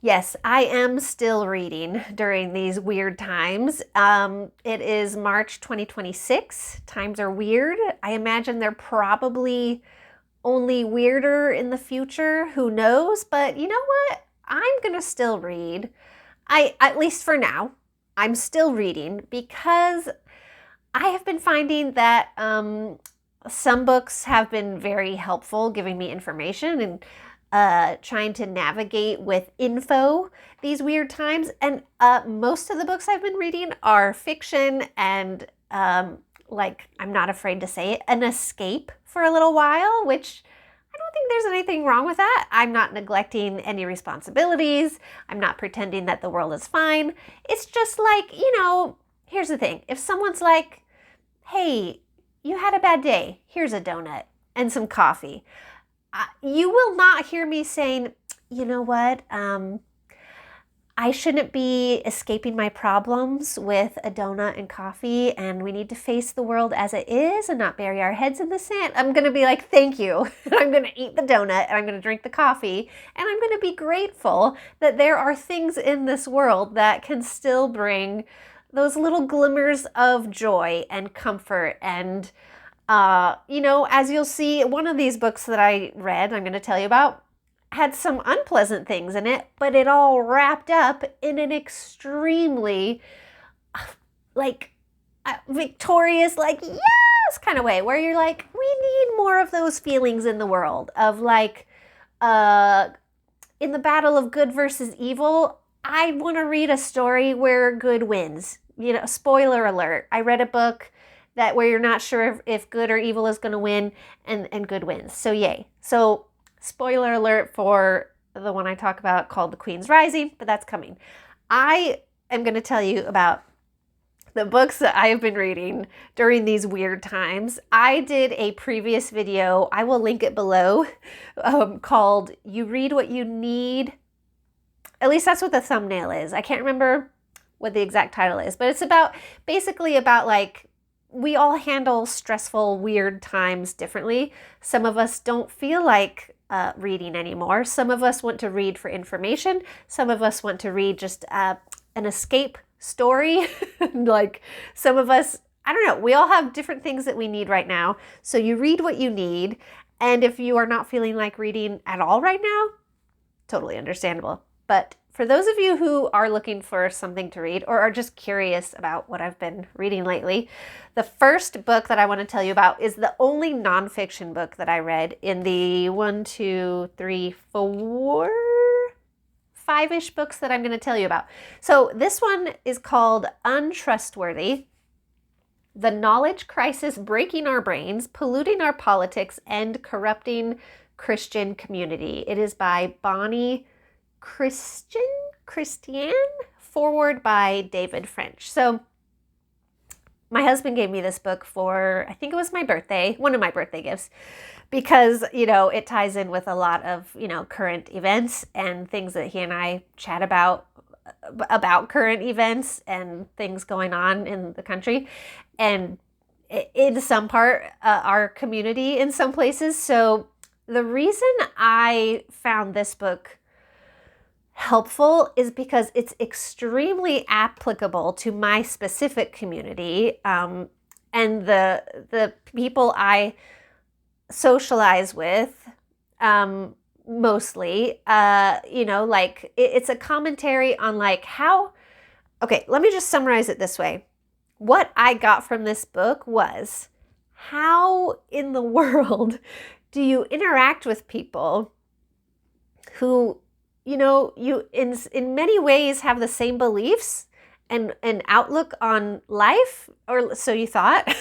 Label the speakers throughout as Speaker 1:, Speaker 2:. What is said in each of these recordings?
Speaker 1: Yes, I am still reading during these weird times. It is March 2026. Times are weird. I imagine they're probably only weirder in the future. Who knows? But you know what? I'm going to still read. At least for now, I'm still reading because I have been finding that some books have been very helpful, giving me information and trying to navigate with info these weird times. And most of the books I've been reading are fiction and, like, I'm not afraid to say it, an escape for a little while, which I don't think there's anything wrong with that. I'm not neglecting any responsibilities. I'm not pretending that the world is fine. It's just like, here's the thing. If someone's like, hey, you had a bad day, here's a donut and some coffee. You will not hear me saying, you know what, I shouldn't be escaping my problems with a donut and coffee, and we need to face the world as it is and not bury our heads in the sand. I'm going to be like, thank you. I'm going to eat the donut, and I'm going to drink the coffee, and I'm going to be grateful that there are things in this world that can still bring those little glimmers of joy and comfort. And, as you'll see, one of these books that I read, I'm going to tell you about, had some unpleasant things in it, but it all wrapped up in an extremely, like, victorious, like, yes, kind of way, where you're like, we need more of those feelings in the world of, like, in the battle of good versus evil, I want to read a story where good wins. Spoiler alert. I read a book where you're not sure if good or evil is going to win, and good wins. So yay. So spoiler alert for the one I talk about called The Queen's Rising, but that's coming. I am going to tell you about the books that I have been reading during these weird times. I did a previous video, I will link it below, called You Read What You Need. At least that's what the thumbnail is. I can't remember what the exact title is, but it's basically about like, we all handle stressful, weird times differently. Some of us don't feel like reading anymore. Some of us want to read for information. Some of us want to read just an escape story. Like some of us, I don't know, we all have different things that we need right now. So you read what you need. And if you are not feeling like reading at all right now, totally understandable. But for those of you who are looking for something to read or are just curious about what I've been reading lately, the first book that I want to tell you about is the only nonfiction book that I read in the 5-ish books that I'm going to tell you about. So this one is called Untrustworthy: The Knowledge Crisis Breaking Our Brains, Polluting Our Politics, and Corrupting Christian Community. It is by Bonnie Christian, forward by David French. So my husband gave me this book for, I think it was my birthday, one of my birthday gifts, because, it ties in with a lot of, current events and things that he and I chat about current events and things going on in the country and in some part, our community in some places. So the reason I found this book helpful is because it's extremely applicable to my specific community, and the people I socialize with, mostly. It's a commentary on like how. Okay, let me just summarize it this way. What I got from this book was, how in the world do you interact with people who, you in many ways have the same beliefs and outlook on life, or so you thought.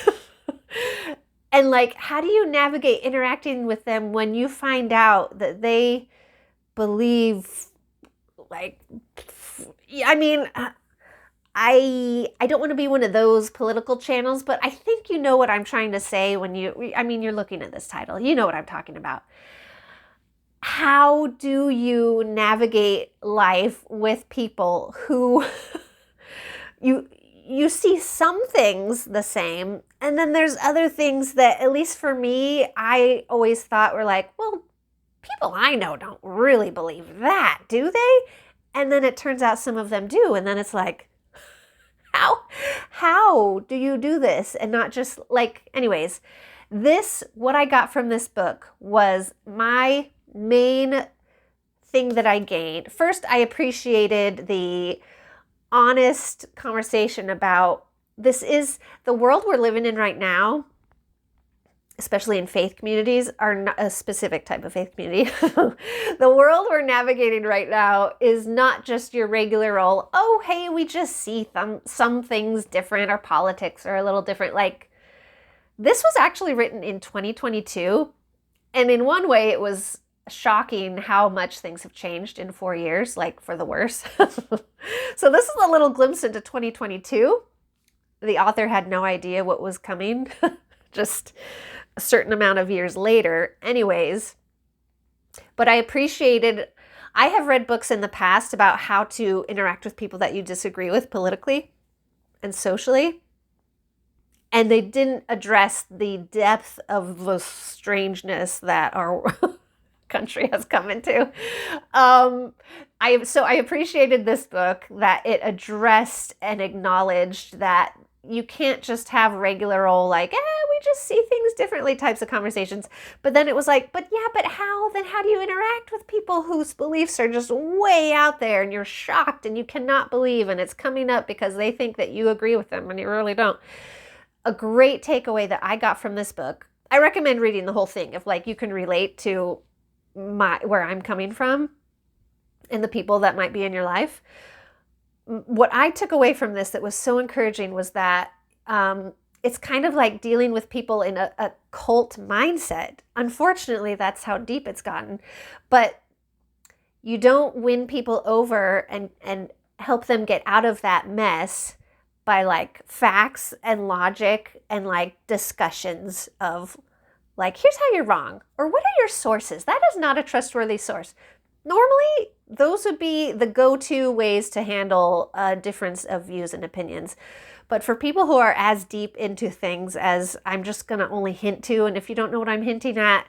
Speaker 1: And like, how do you navigate interacting with them when you find out that they believe like, I mean, I don't want to be one of those political channels, but I think you know what I'm trying to say when you're looking at this title. You know what I'm talking about. How do you navigate life with people who you see some things the same, and then there's other things that, at least for me, I always thought were like, well, people I know don't really believe that, do they? And then it turns out some of them do. And then it's like, how do you do this? And not just like, anyways, what I got from this book was my main thing that I gained. First, I appreciated the honest conversation about this is the world we're living in right now, especially in faith communities, are not a specific type of faith community. The world we're navigating right now is not just your regular old, oh, hey, we just see some things different, our politics are a little different. Like, this was actually written in 2022. And in one way, it was shocking how much things have changed in 4 years, like for the worse. So this is a little glimpse into 2022. The author had no idea what was coming, just a certain amount of years later. Anyways, but I have read books in the past about how to interact with people that you disagree with politically and socially. And they didn't address the depth of the strangeness that our country has come into. I appreciated this book that it addressed and acknowledged that you can't just have regular old like, we just see things differently types of conversations. But then it was like, but how? Then how do you interact with people whose beliefs are just way out there and you're shocked and you cannot believe and it's coming up because they think that you agree with them and you really don't. A great takeaway that I got from this book, I recommend reading the whole thing if like you can relate to where I'm coming from and the people that might be in your life. What I took away from this that was so encouraging was that it's kind of like dealing with people in a cult mindset. Unfortunately, that's how deep it's gotten. But you don't win people over and help them get out of that mess by like facts and logic and like discussions of like, here's how you're wrong, or what are your sources? That is not a trustworthy source. Normally, those would be the go-to ways to handle a difference of views and opinions. But for people who are as deep into things as I'm just going to only hint to, and if you don't know what I'm hinting at,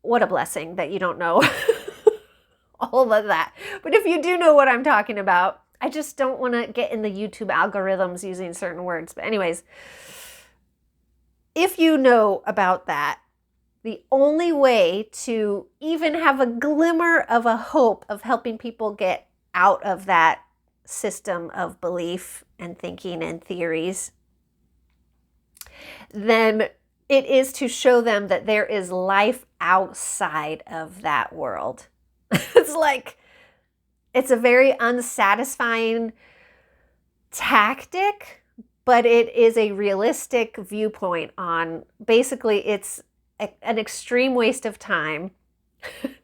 Speaker 1: what a blessing that you don't know all of that. But if you do know what I'm talking about, I just don't want to get in the YouTube algorithms using certain words. But anyways, if you know about that, the only way to even have a glimmer of a hope of helping people get out of that system of belief and thinking and theories, then it is to show them that there is life outside of that world. It's a very unsatisfying tactic, but it is a realistic viewpoint on basically it's an extreme waste of time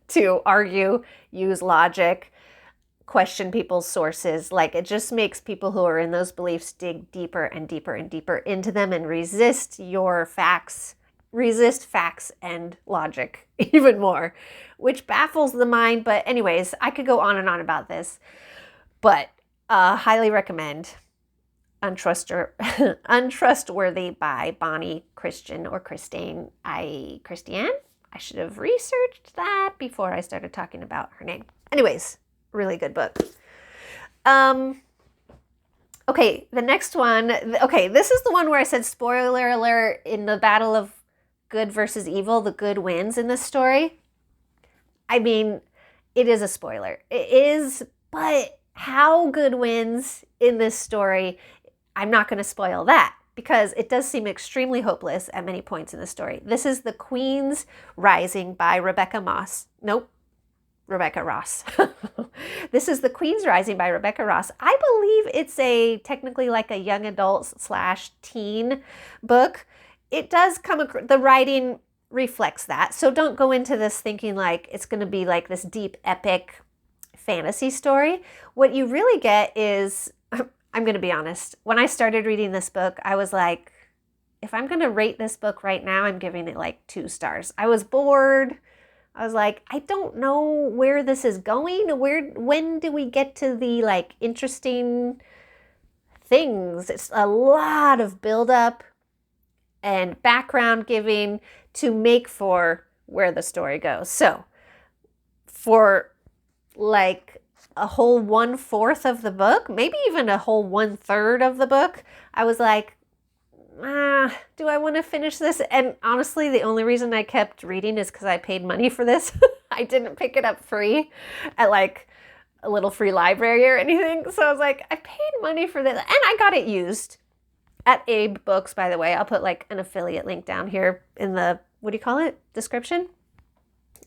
Speaker 1: to argue, use logic, question people's sources. Like, it just makes people who are in those beliefs dig deeper and deeper and deeper into them and resist facts and logic even more, which baffles the mind. But anyways, I could go on and on about this, but highly recommend Untrustworthy by Bonnie Christian or Christiane. Christiane? I should have researched that before I started talking about her name. Anyways, really good book. Okay, the next one. Okay, this is the one where I said, spoiler alert, in the battle of good versus evil, the good wins in this story. I mean, it is a spoiler. It is, but how good wins in this story, I'm not going to spoil that because it does seem extremely hopeless at many points in the story. This is The Queen's Rising by Rebecca Ross. This is The Queen's Rising by Rebecca Ross. I believe it's technically like a young adult / teen book. It does the writing reflects that. So don't go into this thinking like it's going to be like this deep, epic fantasy story. What you really get is, I'm going to be honest, when I started reading this book, I was like, if I'm going to rate this book right now, I'm giving it like 2 stars. I was bored. I was like, I don't know where this is going. When do we get to the like interesting things? It's a lot of buildup and background giving to make for where the story goes. So for like a whole 1/4 of the book, maybe even a whole 1/3 of the book, I was like, do I want to finish this? And honestly, the only reason I kept reading is because I paid money for this. I didn't pick it up free at like a little free library or anything. So I was like, I paid money for this, and I got it used at Abe Books, by the way. I'll put like an affiliate link down here in the, what do you call it, description.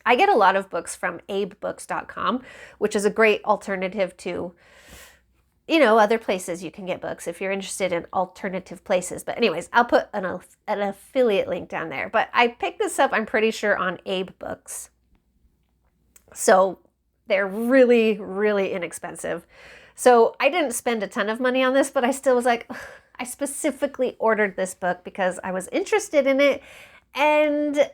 Speaker 1: I get a lot of books from abebooks.com, which is a great alternative to, other places you can get books if you're interested in alternative places. But anyways, I'll put an affiliate link down there. But I picked this up, I'm pretty sure, on Abe Books. So they're really, really inexpensive. So I didn't spend a ton of money on this, but I still was like, I specifically ordered this book because I was interested in it. And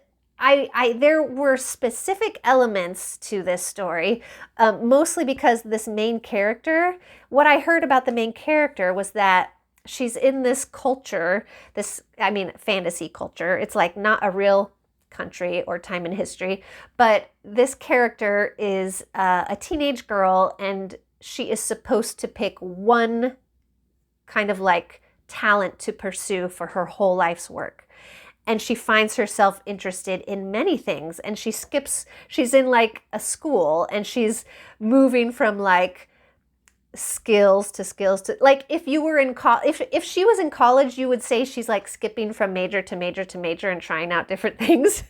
Speaker 1: there were specific elements to this story, mostly because this main character, what I heard about the main character was that she's in this culture, fantasy culture. It's like not a real country or time in history, but this character is a teenage girl, and she is supposed to pick one kind of like talent to pursue for her whole life's work. And she finds herself interested in many things, and she's in like a school, and she's moving from like skills to like, if you were in if she was in college, you would say she's like skipping from major to major to major and trying out different things.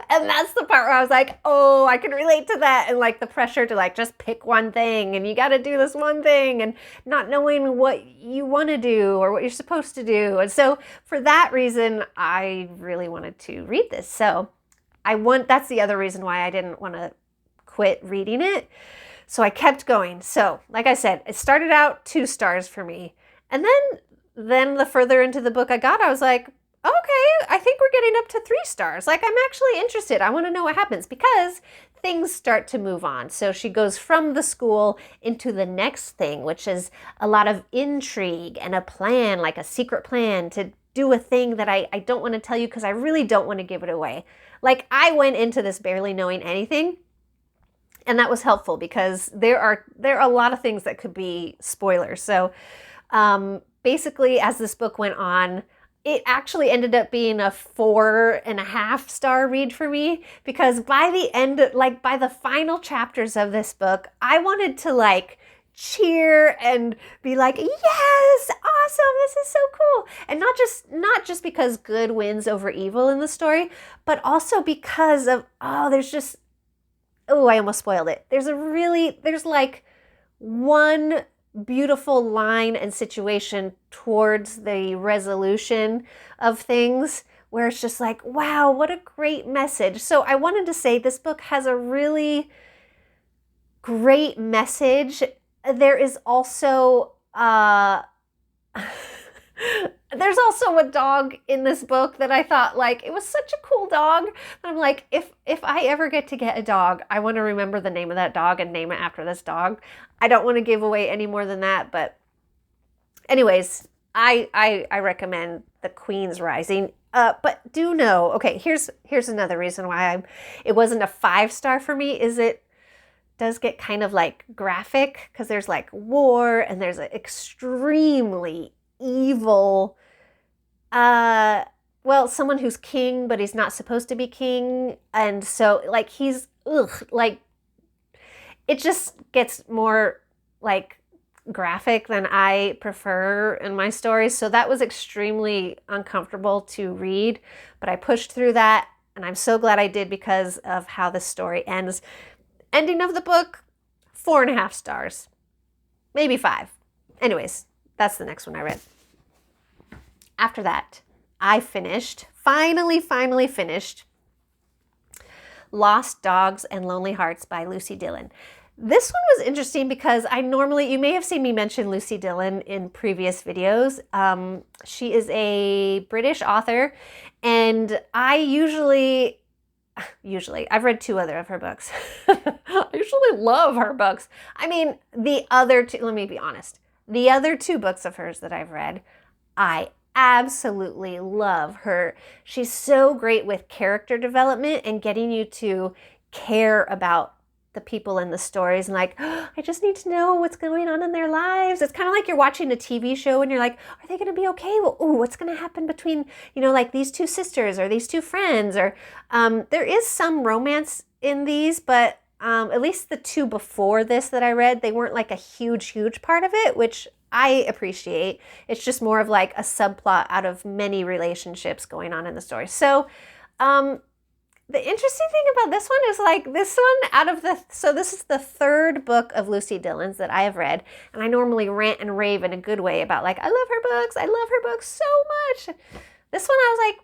Speaker 1: And that's the part where I was like, oh, I can relate to that. And like the pressure to like just pick one thing, and you got to do this one thing, and not knowing what you want to do or what you're supposed to do. And so for that reason, I really wanted to read this. So that's the other reason why I didn't want to quit reading it. So I kept going. So like I said, it started out 2 stars for me. And then the further into the book I got, I was like, okay, I think we're getting up to 3 stars. Like, I'm actually interested. I want to know what happens, because things start to move on. So she goes from the school into the next thing, which is a lot of intrigue and a plan, like a secret plan to do a thing that I don't want to tell you because I really don't want to give it away. Like, I went into this barely knowing anything, and that was helpful because there are a lot of things that could be spoilers. So basically, as this book went on, it actually ended up being a 4.5 star read for me, because by the end, like by the final chapters of this book, I wanted to like cheer and be like, yes, awesome, this is so cool. And not just because good wins over evil in the story, but also because of, I almost spoiled it. There's like one beautiful line and situation towards the resolution of things where it's just like, wow, what a great message. So I wanted to say this book has a really great message. There is also there's also a dog in this book that I thought, like, it was such a cool dog. I'm like, if I ever get to get a dog, I want to remember the name of that dog and name it after this dog. I don't want to give away any more than that, but anyways, I recommend The Queen's Rising. But do know, okay, here's another reason why it wasn't a 5 star for me, is it does get kind of like graphic, because there's like war, and there's an extremely evil, someone who's king, but he's not supposed to be king. And so like he's, like it just gets more like graphic than I prefer in my stories. So that was extremely uncomfortable to read, but I pushed through that, and I'm so glad I did because of how the story ends. Ending of the book, 4.5 stars, maybe 5. Anyways, that's the next one I read. After that, I finally finished Lost Dogs and Lonely Hearts by Lucy Dillon. This one was interesting because you may have seen me mention Lucy Dillon in previous videos. She is a British author, and I usually, I've read 2 other of her books. I usually love her books. I mean, the other 2, let me be honest. The other 2 books of hers that I've read, I absolutely love her. She's so great with character development and getting you to care about the people in the stories and like, oh, I just need to know what's going on in their lives. It's kind of like you're watching a TV show and you're like, are they going to be okay? Well, ooh, what's going to happen between, like these two sisters or these two friends? Or there is some romance in these, but at least the two before this that I read, they weren't like a huge part of it, which I appreciate. It's just more of like a subplot out of many relationships going on in the story. So, the interesting thing about this one is like this one so this is the third book of Lucy Dillon's that I have read. And I normally rant and rave in a good way about like, I love her books so much. This one I was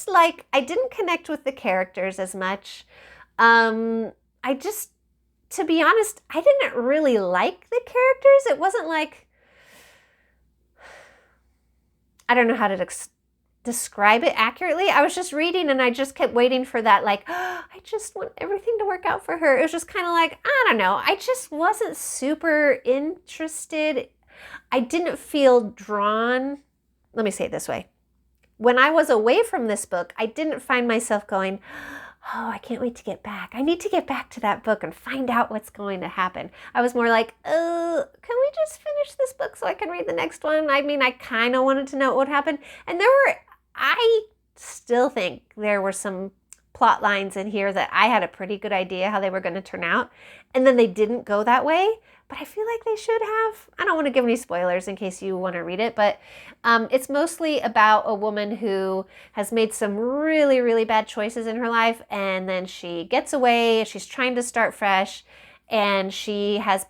Speaker 1: like, I didn't connect with the characters as much. To be honest, I didn't really like the characters. It wasn't like, I don't know how to describe it accurately. I was just reading and I just kept waiting for that, like, oh, I just want everything to work out for her. It was just kind of like, I don't know. I just wasn't super interested. I didn't feel drawn. Let me say it this way. When I was away from this book, I didn't find myself going, oh, I can't wait to get back. I need to get back to that book and find out what's going to happen. I was more like, can we just finish this book so I can read the next one? I mean, I kind of wanted to know what would happen. And I still think there were some plot lines in here that I had a pretty good idea how they were going to turn out. And then they didn't go that way. But I feel like they should have. I don't want to give any spoilers in case you want to read it, but it's mostly about a woman who has made some really, really bad choices in her life, and then she gets away, she's trying to start fresh, and she has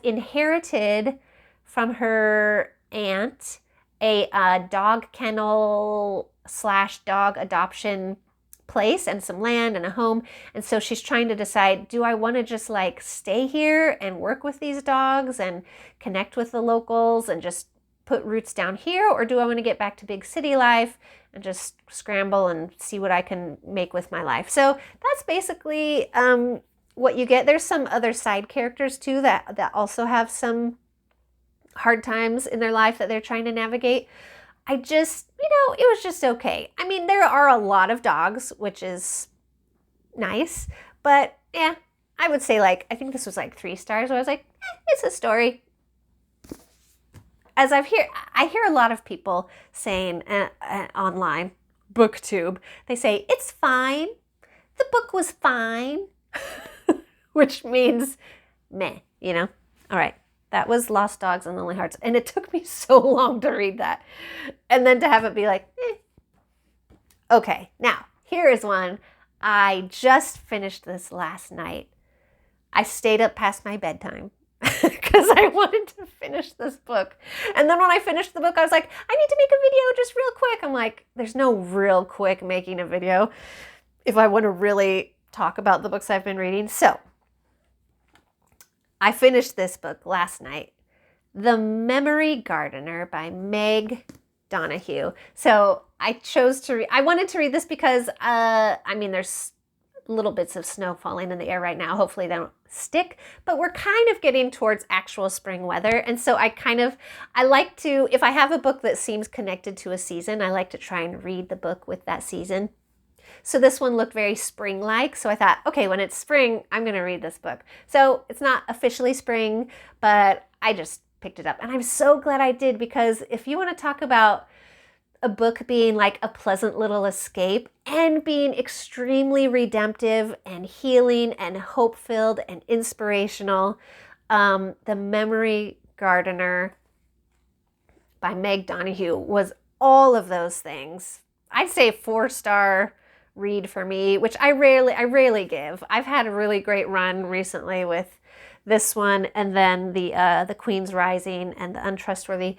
Speaker 1: inherited from her aunt a dog kennel / dog adoption place and some land and a home. And so she's trying to decide, do I want to just like stay here and work with these dogs and connect with the locals and just put roots down here? Or do I want to get back to big city life and just scramble and see what I can make with my life? So that's basically what you get. There's some other side characters too that also have some hard times in their life that they're trying to navigate. I just, it was just okay. I mean, there are a lot of dogs, which is nice, but yeah, I would say I think this was 3 stars, where I was like, it's a story. As I hear a lot of people saying online, BookTube, they say, it's fine. The book was fine, which means meh, All right. That was Lost Dogs and Lonely Hearts. And it took me so long to read that. And then to have it be like, Okay, now, here is one. I just finished this last night. I stayed up past my bedtime because I wanted to finish this book. And then when I finished the book, I was like, I need to make a video just real quick. I'm like, there's no real quick making a video if I want to really talk about the books I've been reading. So, I finished this book last night, The Memory Gardener by Meg Donahue. So I wanted to read this because, there's little bits of snow falling in the air right now. Hopefully they don't stick, but we're kind of getting towards actual spring weather. And so I like to, if I have a book that seems connected to a season, I like to try and read the book with that season. So this one looked very spring-like. So I thought, okay, when it's spring, I'm going to read this book. So it's not officially spring, but I just picked it up. And I'm so glad I did, because if you want to talk about a book being like a pleasant little escape and being extremely redemptive and healing and hope-filled and inspirational, The Memory Gardener by Meg Donahue was all of those things. I'd say 4-star read for me, which I rarely give. I've had a really great run recently with this one, and then the Queen's Rising and The Untrustworthy.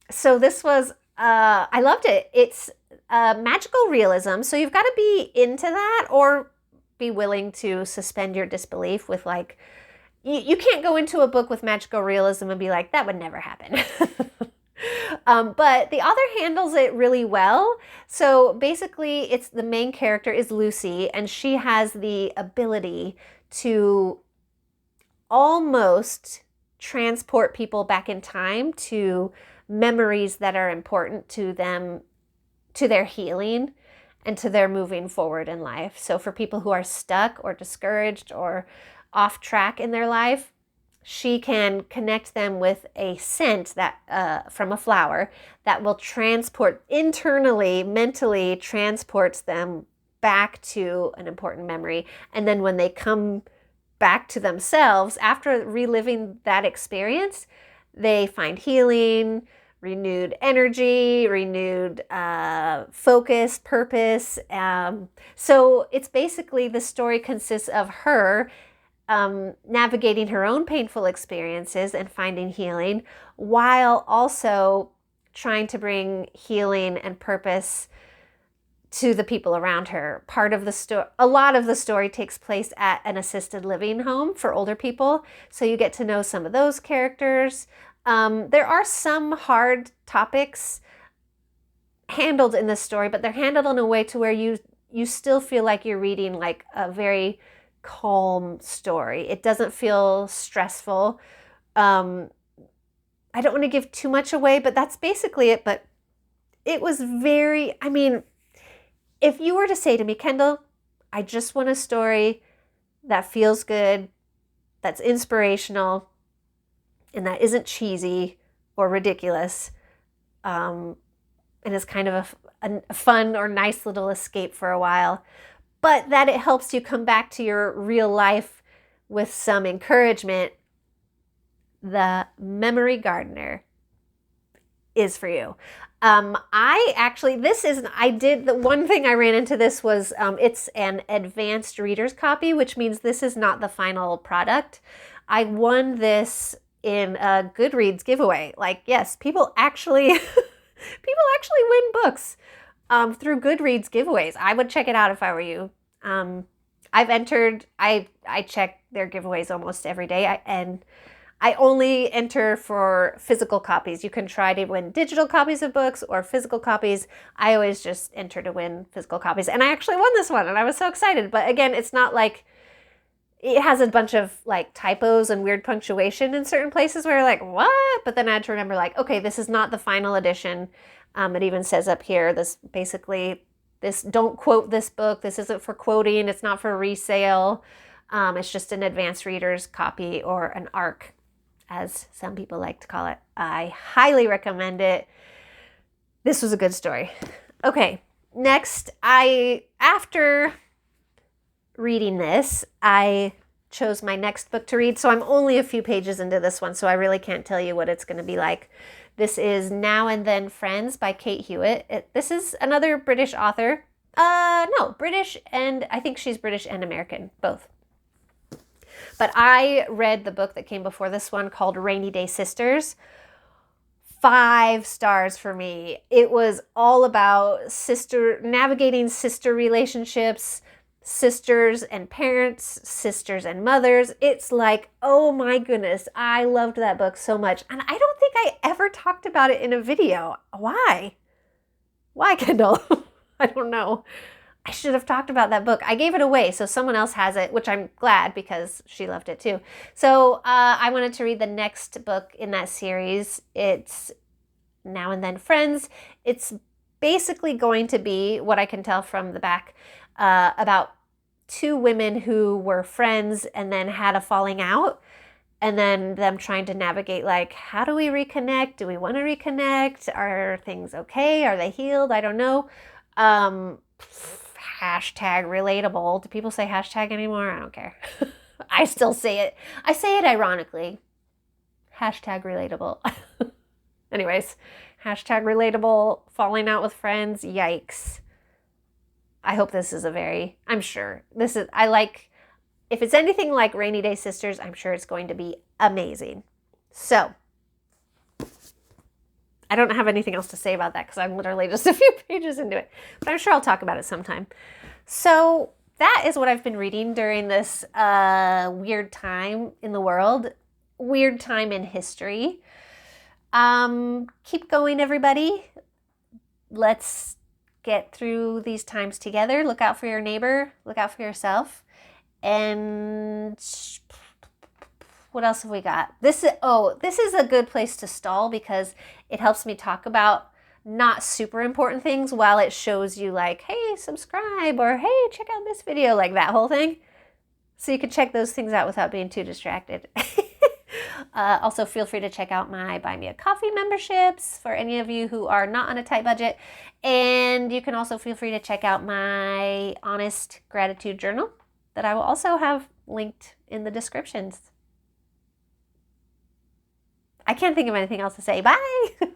Speaker 1: So this was I loved it. It's magical realism, so you've got to be into that or be willing to suspend your disbelief with you can't go into a book with magical realism and be like, that would never happen. But the author handles it really well. So basically, it's the main character is Lucy, and she has the ability to almost transport people back in time to memories that are important to them, to their healing. and to their moving forward in life. So for people who are stuck or discouraged or off track in their life, she can connect them with a scent that from a flower that will transport internally, mentally transports them back to an important memory. And then when they come back to themselves after reliving that experience, they find healing, renewed energy, renewed focus, purpose. So it's basically, the story consists of her navigating her own painful experiences and finding healing, while also trying to bring healing and purpose to the people around her. A lot of the story takes place at an assisted living home for older people, so you get to know some of those characters. There are some hard topics handled in this story, but they're handled in a way to where you still feel like you're reading like a very calm story. It doesn't feel stressful. I don't want to give too much away, but that's basically it. But it was if you were to say to me, Kendall, I just want a story that feels good, that's inspirational, and that isn't cheesy or ridiculous, and is kind of a fun or nice little escape for a while, but that it helps you come back to your real life with some encouragement, The Memory Gardener is for you. The one thing I ran into this was, it's an advanced reader's copy, which means this is not the final product. I won this in a Goodreads giveaway. Like, yes, people actually win books through Goodreads giveaways. I would check it out if I were you. I check their giveaways almost every day, and I only enter for physical copies. You can try to win digital copies of books or physical copies. I always just enter to win physical copies. And I actually won this one, and I was so excited. But again, it's not like, it has a bunch of like typos and weird punctuation in certain places where you're like, what? But then I had to remember, like, okay, this is not the final edition. It even says up here, don't quote this book. This isn't for quoting. It's not for resale. It's just an advanced reader's copy, or an ARC, as some people like to call it. I highly recommend it. This was a good story. Okay, next, after reading this, I chose my next book to read. So I'm only a few pages into this one, so I really can't tell you what it's going to be like. This is Now and Then Friends by Kate Hewitt. This is another British author. No, British, and I think she's British and American, both. But I read the book that came before this one called Rainy Day Sisters. 5 stars for me. It was all about navigating sister relationships, sisters and parents, sisters and mothers. It's like, oh my goodness, I loved that book so much. And I don't think I ever talked about it in a video. Why? Why, Kendall? I don't know. I should have talked about that book. I gave it away, so someone else has it, which I'm glad, because she loved it too. So I wanted to read the next book in that series. It's Now and Then Friends. It's basically going to be, what I can tell from the back, about 2 women who were friends and then had a falling out, and then them trying to navigate, like, how do we reconnect? Do we want to reconnect? Are things okay? Are they healed? I don't know. Hashtag relatable. Do people say hashtag anymore? I don't care. I still say it. I say it ironically. Hashtag relatable. Anyways, hashtag relatable, falling out with friends. Yikes. I hope this is if it's anything like Rainy Day Sisters, I'm sure it's going to be amazing. So, I don't have anything else to say about that because I'm literally just a few pages into it, but I'm sure I'll talk about it sometime. So that is what I've been reading during this weird time in the world, weird time in history. Keep going, everybody. Let's get through these times together. Look out for your neighbor. Look out for yourself. And what else have we got? This is a good place to stall because it helps me talk about not super important things while it shows you like, hey, subscribe, or hey, check out this video, like that whole thing. So you can check those things out without being too distracted. Also, feel free to check out my Buy Me a Coffee memberships for any of you who are not on a tight budget. And you can also feel free to check out my Honest Gratitude Journal that I will also have linked in the descriptions. I can't think of anything else to say. Bye!